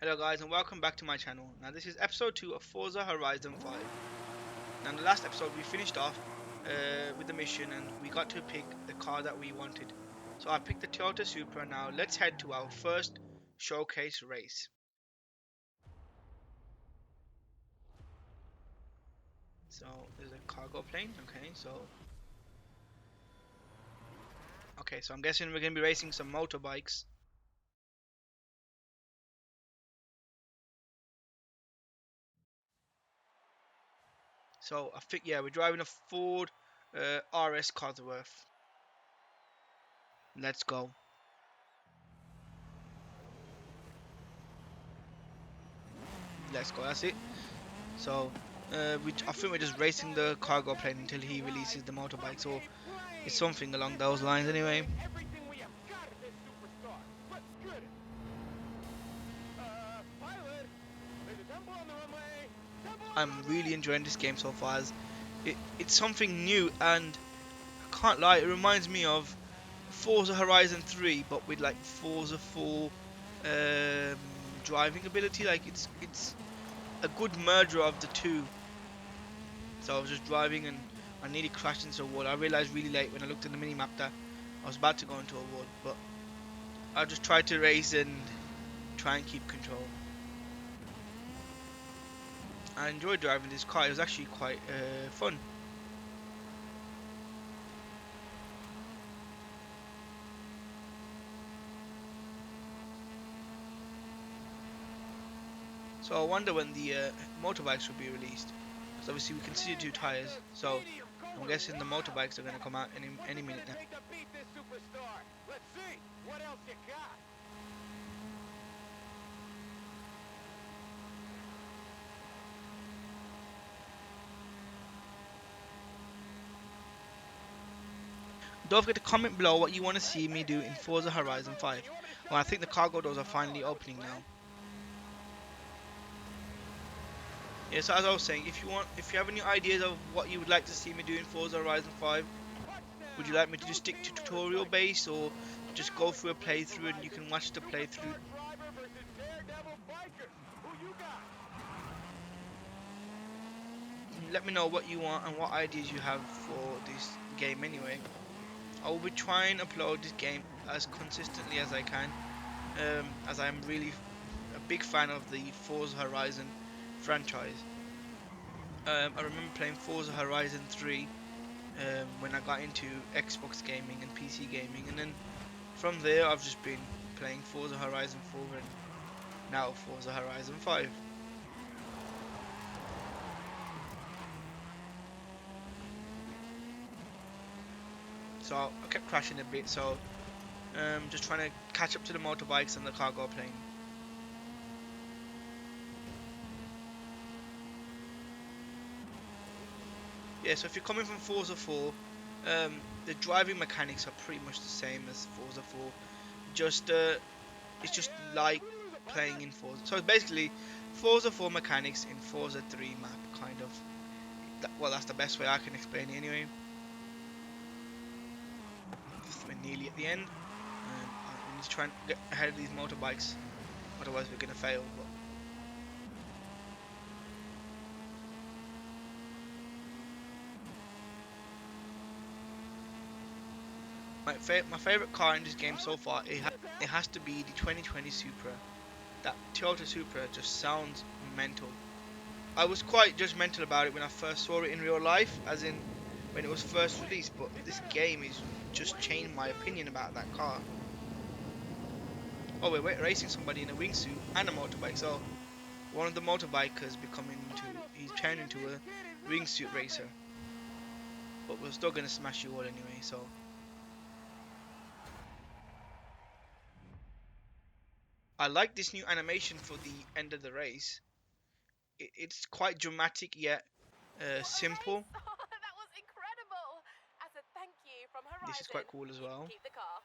Hello guys and welcome back to my channel. Now this is episode 2 of Forza Horizon 5. Now in the last episode we finished off with the mission and we got to pick the car that we wanted. So I picked the Toyota Supra. Now let's head to our first showcase race. So there's a cargo plane, okay, so I'm guessing we're going to be racing some motorbikes. So I think, yeah, we're driving a Ford RS Cosworth. Let's go. Let's go, that's it. So I think we're just racing the cargo plane until he releases the motorbike, so it's something along those lines anyway. I'm really enjoying this game so far, as it's something new, and I can't lie, it reminds me of Forza Horizon 3 but with like Forza 4 driving ability. Like it's a good merger of the two. So I was just driving and I nearly crashed into a wall. I realized really late when I looked at the minimap that I was about to go into a wall, but I just tried to race and try and keep control. I enjoyed driving this car. It was actually quite fun. So I wonder when the motorbikes will be released. Because obviously we can see the two tires, so I'm guessing the motorbikes are going to come out any minute now. Don't forget to comment below what you want to see me do in Forza Horizon 5. Well, I think the cargo doors are finally opening now. Yeah, so as I was saying, if you have any ideas of what you would like to see me do in Forza Horizon 5, would you like me to just stick to tutorial base or just go through a playthrough and you can watch the playthrough? Let me know what you want and what ideas you have for this game anyway. I will be trying to upload this game as consistently as I can, as I'm really a big fan of the Forza Horizon franchise. I remember playing Forza Horizon 3 when I got into Xbox gaming and PC gaming, and then from there I've just been playing Forza Horizon 4 and now Forza Horizon 5. So I kept crashing a bit, so just trying to catch up to the motorbikes and the cargo plane. Yeah, so if you're coming from Forza 4, the driving mechanics are pretty much the same as Forza 4. Just it's just like playing in Forza. So it's basically Forza 4 mechanics in Forza 3 map, kind of. Well, that's the best way I can explain it anyway. We're nearly at the end. We need to try and get ahead of these motorbikes, otherwise we're gonna fail. But my favorite car in this game so far, it has to be the 2020 Supra. That Toyota Supra just sounds mental. I was quite judgmental about it when I first saw it in real life, as in when it was first released, but this game is just changed my opinion about that car. Oh, we're racing somebody in a wingsuit and a motorbike, so one of the motorbikers he's turned into a wingsuit racer. But we're still gonna smash you all anyway, so. I like this new animation for the end of the race. It's quite dramatic yet simple. That was incredible! As a thank you from This is Horizon, quite cool as you can well. keep the car.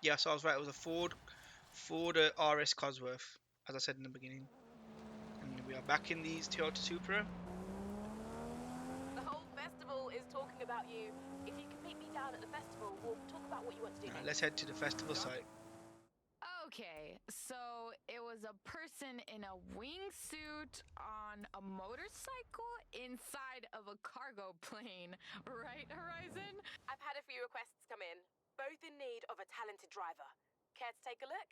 Yeah, so I was right. It was a Ford RS Cosworth, as I said in the beginning. And we are back in these Toyota Supra. The whole festival is talking about you. If you can meet me down at the festival, we'll talk about what you want to do next. Let's head to the festival site. Oh, Okay, so it was a person in a wingsuit on a motorcycle inside of a cargo plane, right, Horizon? I've had a few requests come in, both in need of a talented driver. Care to take a look?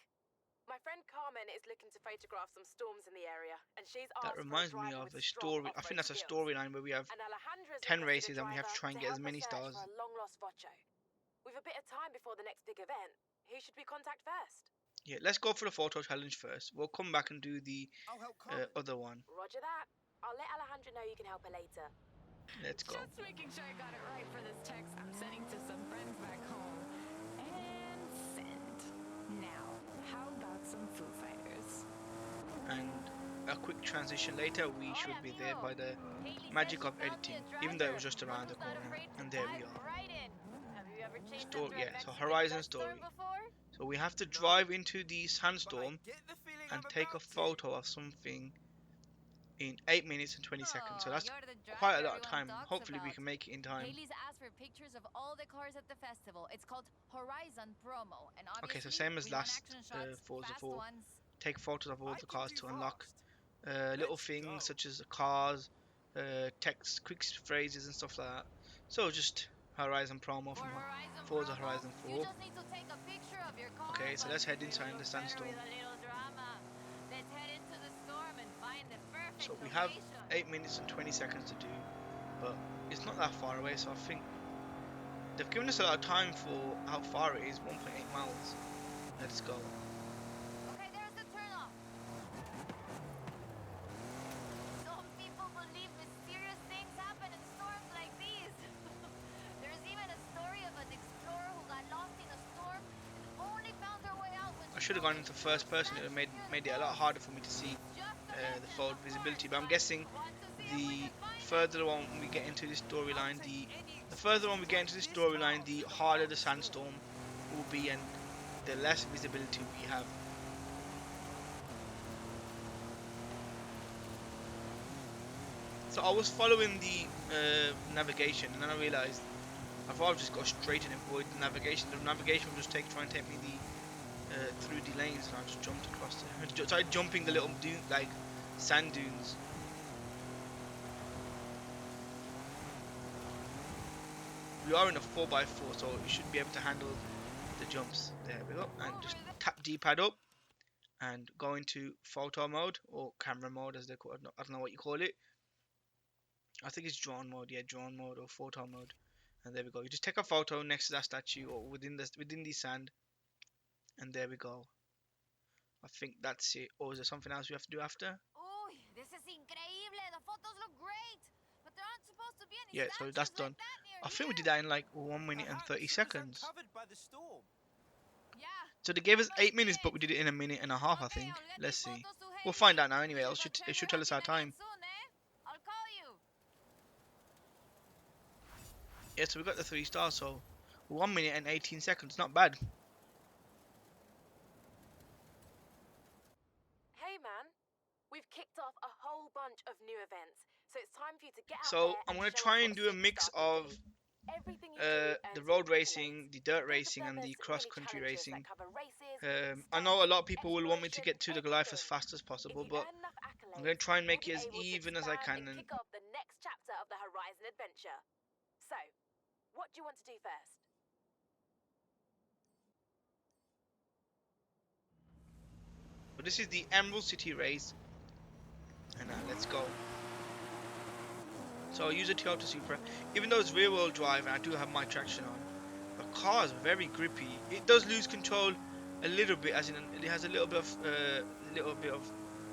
My friend Carmen is looking to photograph some storms in the area, and she's That asked for a reminds me driver of with a strong story. I think off-road that's a skills. storyline where we have And Alejandra's 10 requested races a and we have driver to try and to get as help her many search for stars. a long-lost Foryou. With a bit of time before the next big event, who should we contact first? Yeah, let's go for the photo challenge first. We'll come back and do the other one. Roger that. I'll let Alejandra know you can help her later. Let's go. Just making sure I got it right for this text I'm sending to some friends back home. And send. Now, how about some Foo Fighters? And a quick transition later, we should be there by the magic of editing, even though it was just around the corner. And there we are. Right in. Have you ever chased Story, after a yeah, so Mexican Horizon dust storm story. before? So we have to drive into the sandstorm and take a photo of something in 8 minutes and 20 seconds. So Oh, that's you're the quite a driver lot of everyone time. talks Hopefully we about. can make it in time. Haley's asked for pictures of all the cars at the festival. It's called Horizon Promo, and Okay, so obviously same as we want last action shots, Forza fast 4. ones. Take photos of all I the can cars do to unlock fast. little Let's things go. such as cars, text, quick phrases and stuff like that. So just Horizon promo For from Horizon Forza Promo, Horizon you 4. just need to take a picture of your car. Okay, so but let's head we inside will the look better sandstorm. with a little drama. Let's head into the storm and find the perfect So we have location. 8 minutes and 20 seconds to do, but it's not that far away, so I think they've given us a lot of time for how far it is, 1.8 miles. Let's go. Okay, there's the turnoff. Some people believe mysterious things happen in storms like these. There's even a story of an explorer who got lost in a storm and only found her way out when I she should have found gone a into huge first person, it would have sandstorm near the made it a lot coast. harder for me to see Just a the legend, forward of visibility, course, but I'm but guessing want to see if we the can find it? further on we get into this storyline, the further on we get into this storyline, the harder the sandstorm will be and the less visibility we have. So I was following the navigation and then I realised I've rather just go straight and avoid the navigation. The navigation will just try and take me through the lanes, and I just jumped across the started jumping the little like sand dunes. We are in a 4x4, so you should be able to handle the jumps. There we go, and just tap D-pad up and go into photo mode or camera mode as they call it. I don't know what you call it. I think it's drone mode, yeah, drone mode or photo mode. And there we go. You just take a photo next to that statue or within the sand, and there we go. I think that's it. Or is there something else we have to do after? Uy, this is increíble. The photos look great. But there aren't supposed to be any Yeah, so that's statues done. like that near I think we here. did that in like 1 minute and 30 Perhaps it was seconds. uncovered by the storm. Yeah. So they gave that us might 8 be minutes, but it. we did it in 1.5 minutes, I Okay, think. I'll get Let's these see. photos to We'll Haley. find out now anyway. If It I'll should check tell her us out our in the time. net soon, eh? I'll call you. Yeah, so we got the 3 stars, so 1 minute and 18 seconds. Not bad. Hey man, we've kicked off a whole bunch of new events, so it's time for you to get out So there I'm and going to show try us and what a do a mix superstar can of do. Everything you do the earns you road accolades. racing, the dirt Think of racing, them and as the mini cross-country challenges racing. that cover races, I know a stunts, lot of people will want me to exploration, get to the Goliath as anything. fast as If possible, you but earn enough I'm going accolades, to try and we'll make be it as able to even as I expand can. and And kick off the next chapter of the Horizon adventure. So, what do you want to do first? but this is the Emerald City race, and let's go. So I'll use a Toyota Supra. Even though it's rear-wheel drive and I do have my traction on, the car is very grippy. It does lose control a little bit, as in it has a little bit of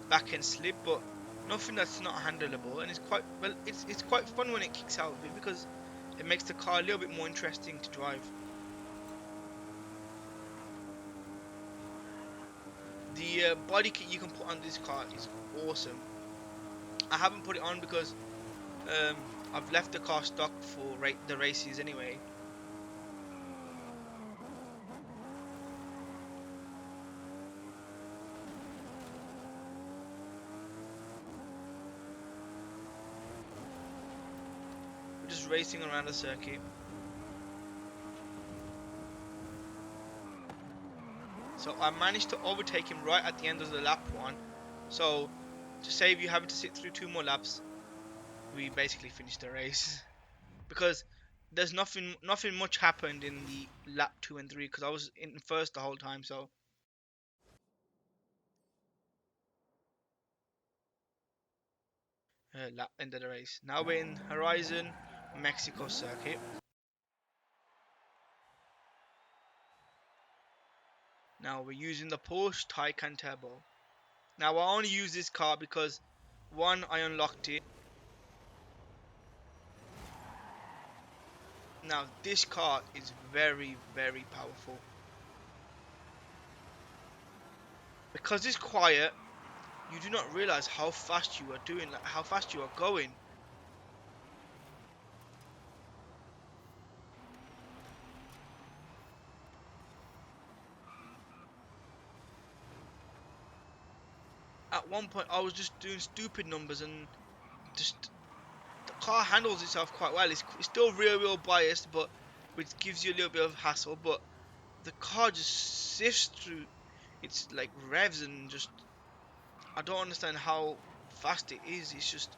back end slip, but nothing that's not handleable. And it's quite well. It's quite fun when it kicks out a bit because it makes the car a little bit more interesting to drive. The body kit you can put on this car is awesome. I haven't put it on because I've left the car stock for the races anyway. We're just racing around the circuit. So I managed to overtake him right at the end of the lap 1. So to save you having to sit through 2 more laps, we basically finished the race. Because there's nothing much happened in the lap 2 and 3 because I was in first the whole time. So lap end of the race. Now we're in Horizon Mexico circuit. Now we're using the Porsche Taycan Turbo. Now I only use this car because one, I unlocked it. Now this car is very, very powerful. Because it's quiet, you do not realize how fast you are doing, like how fast you are going. At one point I was just doing stupid numbers and just the car handles itself quite well. It's still rear wheel biased, but which gives you a little bit of hassle. But the car just sifts through its like revs and just I don't understand how fast it is. It's just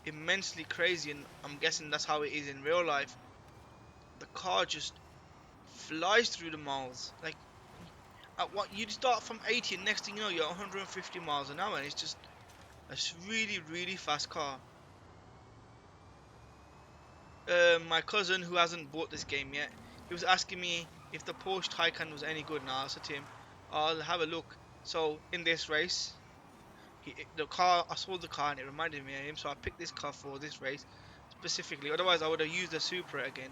immensely crazy, and I'm guessing that's how it is in real life. The car just flies through the miles. Like at what you start from 80, and next thing you know you're 150 miles an hour, and it's just a really really fast car. My cousin who hasn't bought this game yet, he was asking me if the Porsche Taycan was any good, and I said to him, I'll have a look. So in this race, the car, I saw the car and it reminded me of him, so I picked this car for this race specifically. Otherwise, I would have used the Supra again.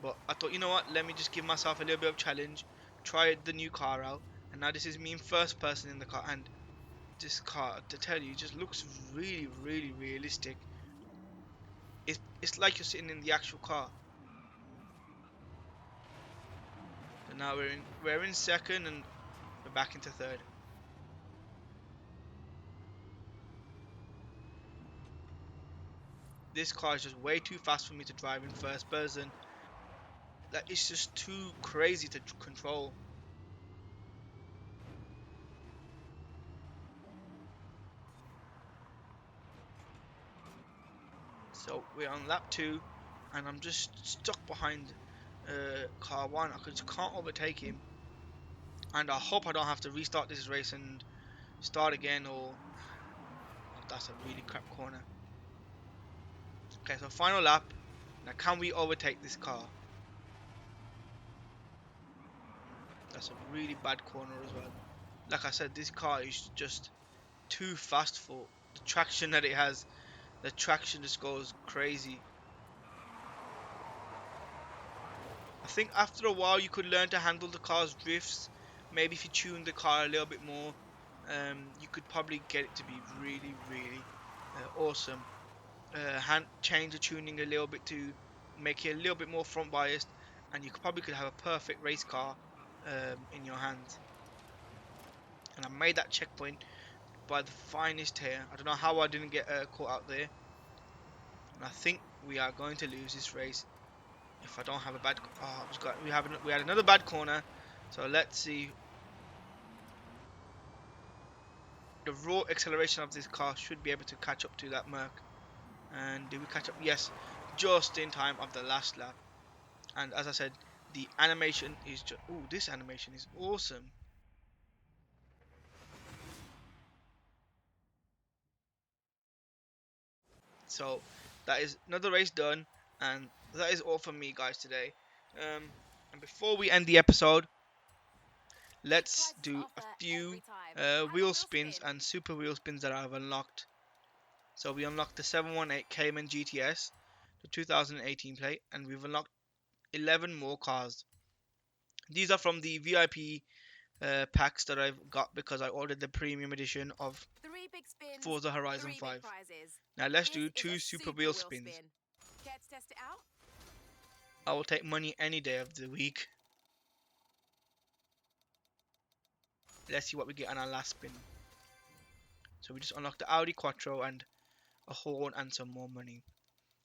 But I thought, you know what? Let me just give myself a little bit of challenge, try the new car out, and now this is me in first person in the car, and this car, to tell you, just looks really, really realistic. It's like you're sitting in the actual car. So now we're in second and we're back into third. This car is just way too fast for me to drive in first person. Like it's just too crazy to control. So we're on lap 2 and I'm just stuck behind car 1. I just can't overtake him. And I hope I don't have to restart this race and start again, or oh, that's a really crap corner. Okay, so final lap. Now can we overtake this car? That's a really bad corner as well. Like I said, this car is just too fast for the traction that it has. The traction just goes crazy. I think after a while you could learn to handle the car's drifts. Maybe if you tune the car a little bit more, you could probably get it to be really, really awesome. Change the tuning a little bit to make it a little bit more front biased, and you could have a perfect race car in your hands. And I made that checkpoint by the finest hair. I don't know how I didn't get caught out there. And I think we are going to lose this race if I don't have a bad. Oh, we had another bad corner. So let's see. The raw acceleration of this car should be able to catch up to that Merc. And did we catch up? Yes, just in time of the last lap. And as I said, the animation is just. Oh, this animation is awesome. So that is another race done, and that is all from me, guys, today. And before we end the episode, let's do a few wheel spins and super wheel spins that I've unlocked. So we unlocked the 718 Cayman GTS, the 2018 plate, and we've unlocked 11 more cars. These are from the VIP packs that I've got because I ordered the premium edition of Forza Horizon 5. Now let's do 2 super wheel spins. Care to test it out? I will take money any day of the week. Let's see what we get on our last spin. So we just unlocked the Audi Quattro and a horn and some more money.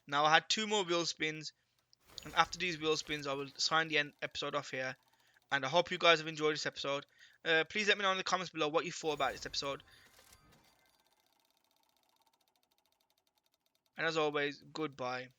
Now I had 2 more wheel spins, and after these wheel spins I will sign the episode off here, And I hope you guys have enjoyed this episode. Please let me know in the comments below what you thought about this episode. And as always, goodbye.